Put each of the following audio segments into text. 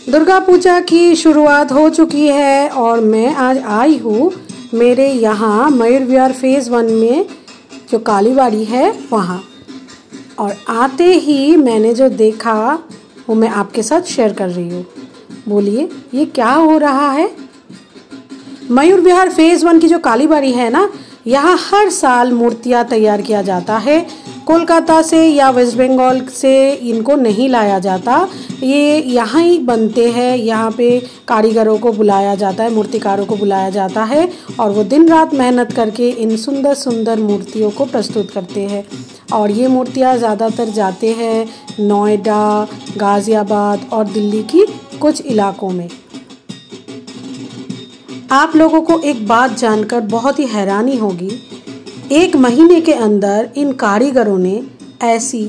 दुर्गा पूजा की शुरुआत हो चुकी है और मैं आज आई हूँ मेरे यहाँ मयूर विहार फेज़ 1 में जो कालीबाड़ी है वहाँ। और आते ही मैंने जो देखा वो मैं आपके साथ शेयर कर रही हूँ। बोलिए ये क्या हो रहा है। मयूर विहार फेज़ 1 की जो कालीबाड़ी है ना, यहाँ हर साल मूर्तियाँ तैयार किया जाता है। कोलकाता से या वेस्ट बंगाल से इनको नहीं लाया जाता, ये यहाँ ही बनते हैं। यहाँ पे कारीगरों को बुलाया जाता है, मूर्तिकारों को बुलाया जाता है और वो दिन रात मेहनत करके इन सुंदर सुंदर मूर्तियों को प्रस्तुत करते हैं। और ये मूर्तियाँ ज़्यादातर जाते हैं नोएडा, गाज़ियाबाद और दिल्ली की कुछ इलाकों में। आप लोगों को एक बात जानकर बहुत ही हैरानी होगी, 1 महीने के अंदर इन कारीगरों ने ऐसी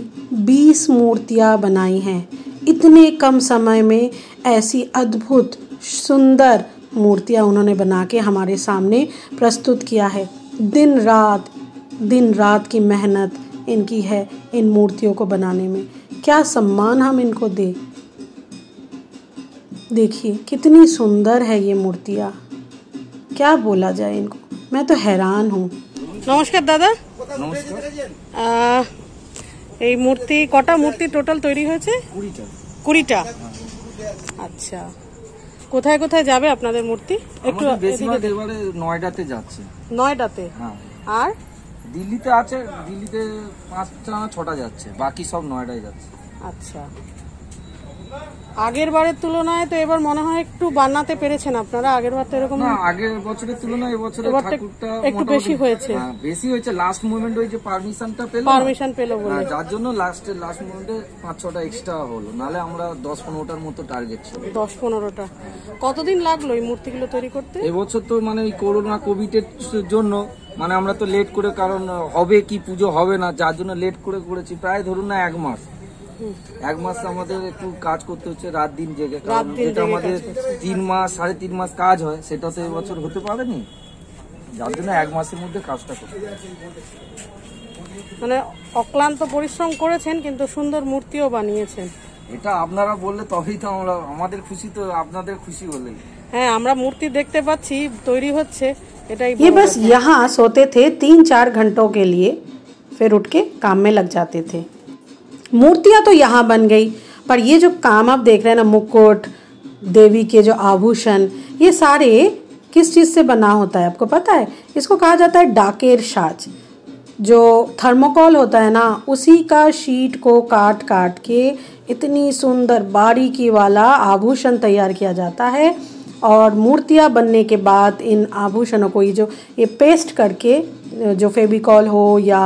20 मूर्तियाँ बनाई हैं। इतने कम समय में ऐसी अद्भुत सुंदर मूर्तियाँ उन्होंने बना के हमारे सामने प्रस्तुत किया है। दिन रात की मेहनत इनकी है इन मूर्तियों को बनाने में। क्या सम्मान हम इनको दें। देखिए कितनी सुंदर है ये मूर्तियाँ, क्या बोला जाए इनको, मैं तो हैरान हूँ। नमस्कार दादा। नमस्कार। এই মূর্তি কটা মূর্তি টোটাল তৈরি হয়েছে? 20টা। আচ্ছা, কোথায় কোথায় যাবে আপনাদের মূর্তি? একটু বেশিরভাগ এবারে নয়ডাতে যাচ্ছে। নয়ডাতে? হ্যাঁ। আর দিল্লিতে আছে, দিল্লিতে 5টা 6টা যাচ্ছে, বাকি সব নয়ডায় যাচ্ছে। আচ্ছা, আগের বারের তুলনায় তো এবার মনে হয় একটু বানাতে পেরেছেন আপনারা। আগের বার তো এরকম না, আগের বছরের তুলনায় এবছরে ঠাকুরটা একটু বেশি হয়েছে। হ্যাঁ, বেশি হয়েছে। লাস্ট মোমেন্ট ওই যে পারমিশন পেল বলে, যার জন্য লাস্ট মোমেন্টে 5-6টা এক্সট্রা হলো। নালে আমরা 10-15টার মতো টার্গেট ছিল। 10-15টা। কতদিন লাগলো এই মূর্তিগুলো তৈরি করতে? এবছর তো মানে এই করোনা কোভিডের জন্য মানে আমরা তো লেট করে, কারণ হবে কি পুজো হবে না, যার জন্য লেট করে করেছি। প্রায় ধরুন না 1 মাস। 1 মাস আমাদের একটু কাজ করতে হচ্ছে, রাত দিন জেগে। যেটা আমাদের 3 মাস 3.5 মাস কাজ হয়, সেটা তো এবছর হতে পারেনি, যার জন্য 1 মাসের মধ্যে কাজটা করতে। মানে অক্লান্ত পরিশ্রম করেছেন, কিন্তু সুন্দর মূর্তিও বানিয়েছেন। এটা আপনারা বললে তবেই তো আমাদের খুশি, তো আপনাদের খুশি হলে। হ্যাঁ, আমরা মূর্তি দেখতে পাচ্ছি, তৈরি হচ্ছে, এটাই। ये बस यहाँ सोते थे 3-4 घंटों के लिए, फिर उठ के काम में लग जाते थे। मूर्तियाँ तो यहाँ बन गई, पर ये जो काम आप देख रहे हैं ना, मुकुट, देवी के जो आभूषण, ये सारे किस चीज़ से बना होता है आपको पता है? इसको कहा जाता है डाकेर साज। जो थर्मोकोल होता है ना, उसी का शीट को काट काट के इतनी सुंदर बारीकी वाला आभूषण तैयार किया जाता है। और मूर्तियाँ बनने के बाद इन आभूषणों को ये पेस्ट करके, जो फेविकॉल हो या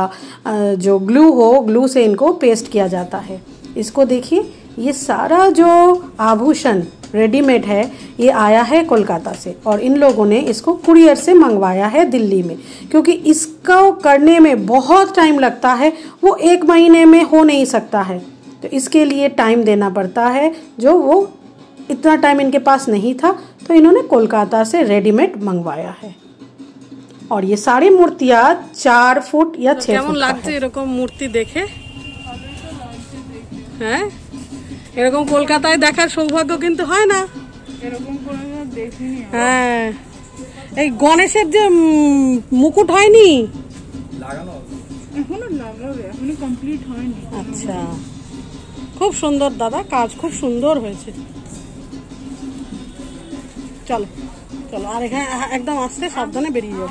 जो ग्लू से इनको पेस्ट किया जाता है। इसको देखिए, ये सारा जो आभूषण रेडीमेड है ये आया है कोलकाता से, और इन लोगों ने इसको कुरियर से मंगवाया है दिल्ली में, क्योंकि इसको करने में बहुत टाइम लगता है। वो 1 महीने में हो नहीं सकता है, तो इसके लिए टाइम देना पड़ता है, जो वो इतना टाइम इनके पास नहीं था, तो इन्होंने कोलकाता से रेडीमेड मंगवाया है। और ये सारी मूर्तियाँ 4 फुट या 6 फुट। কেমন লাগছে এরকম মূর্তি দেখে? হ্যাঁ, এরকম কলকাতায় দেখার সৌভাগ্য কিন্তু হয় না। এরকম কোনো দেখিনি। হ্যাঁ, এই গণেশের যে মুকুট হয়নি, লাগানো এখনো লাগাবে, এখনো কমপ্লিট হয়নি। আচ্ছা, খুব সুন্দর দাদা, কাজ খুব সুন্দর হয়েছে। চলো চলো, আর এখানে একদম আস্তে সাবধানে বেরিয়ে যাও।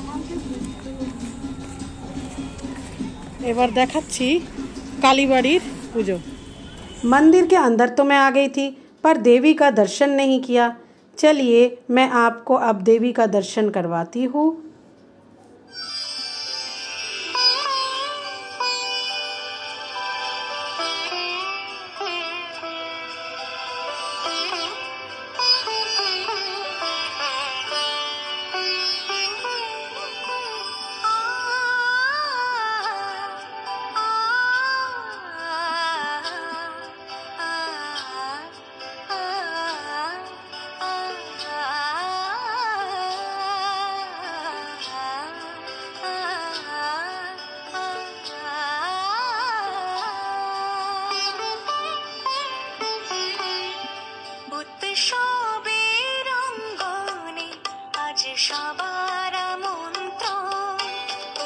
এবার দেখাচ্ছি কালীবাড়ির পুজো। मंदिर के अंदर तो मैं आ गई थी, पर देवी का दर्शन नहीं किया। चलिए मैं आपको अब देवी का दर्शन करवाती हूँ। উৎসবের অঙ্গনে আজ সবার আমন্ত্রণ,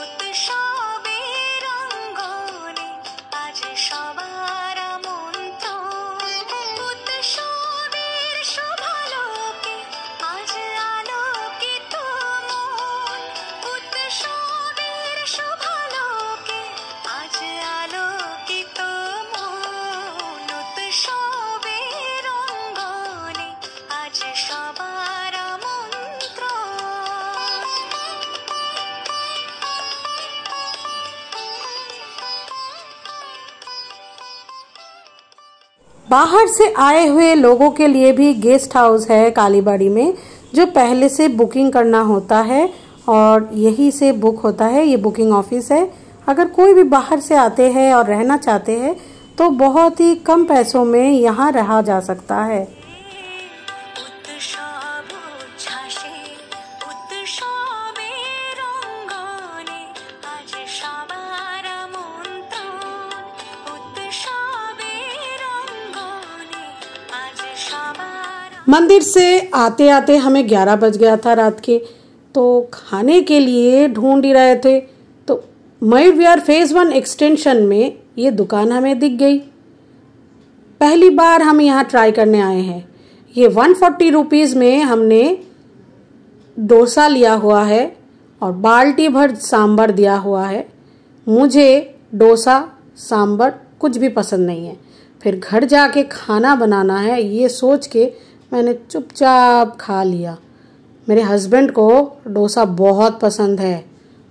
উৎসবের অঙ্গনে আজ সবার আমন্ত্রণ, উৎসবের শোভালোকে আজ আলোকিত মন, উৎসবের শোভালোকে আজ আলোকিত মন, উৎসবের অঙ্গনে আজ সবার আমন্ত্রণ। बाहर से आए हुए लोगों के लिए भी गेस्ट हाउस है कालीबाड़ी में, जो पहले से बुकिंग करना होता है और यही से बुक होता है। ये बुकिंग ऑफिस है। अगर कोई भी बाहर से आते हैं और रहना चाहते हैं तो बहुत ही कम पैसों में यहाँ रहा जा सकता है। উৎসব উচ্ছ্বাসে উৎসবের অঙ্গনে আজ সবার আমন্ত্রণ, উৎসবের অঙ্গনে আজ সবার। मंदिर से आते आते हमें 11 बज गया था रात के, तो खाने के लिए ढूंढ ही रहे थे तो मयूर विहार फेज 1 एक्सटेंशन में ये दुकान हमें दिख गई। पहली बार हम यहाँ ट्राई करने आए हैं। ये 140 रुपीज़ में हमने डोसा लिया हुआ है और बाल्टी भर सांभर दिया हुआ है। मुझे डोसा सांभर कुछ भी पसंद नहीं है। फिर घर जाके खाना बनाना है ये सोच के मैंने चुपचाप खा लिया। मेरे हस्बैंड को डोसा बहुत पसंद है,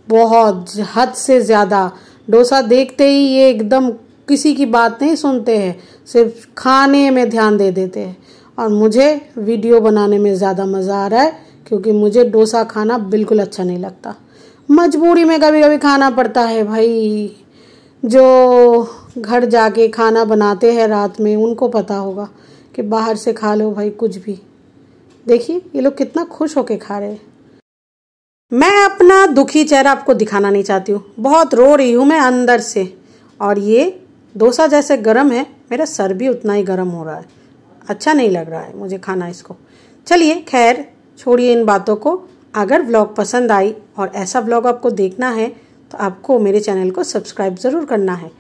बहुत हद से ज़्यादा। डोसा देखते ही ये एकदम किसी की बात नहीं सुनते हैं, सिर्फ खाने में ध्यान दे देते हैं। और मुझे वीडियो बनाने में ज़्यादा मज़ा आ रहा है क्योंकि मुझे डोसा खाना बिल्कुल अच्छा नहीं लगता। मजबूरी में कभी कभी खाना पड़ता है भाई। जो घर जाके खाना बनाते हैं रात में उनको पता होगा कि बाहर से खा लो भाई कुछ भी। देखिए ये लोग कितना खुश होके खा रहे हैं। मैं अपना दुखी चेहरा आपको दिखाना नहीं चाहती हूँ, बहुत रो रही हूँ मैं अंदर से। और ये डोसा जैसे गरम है, मेरा सर भी उतना ही गरम हो रहा है। अच्छा नहीं लग रहा है मुझे खाना इसको। चलिए खैर छोड़िए इन बातों को। अगर व्लॉग पसंद आई और ऐसा व्लॉग आपको देखना है तो आपको मेरे चैनल को सब्सक्राइब ज़रूर करना है।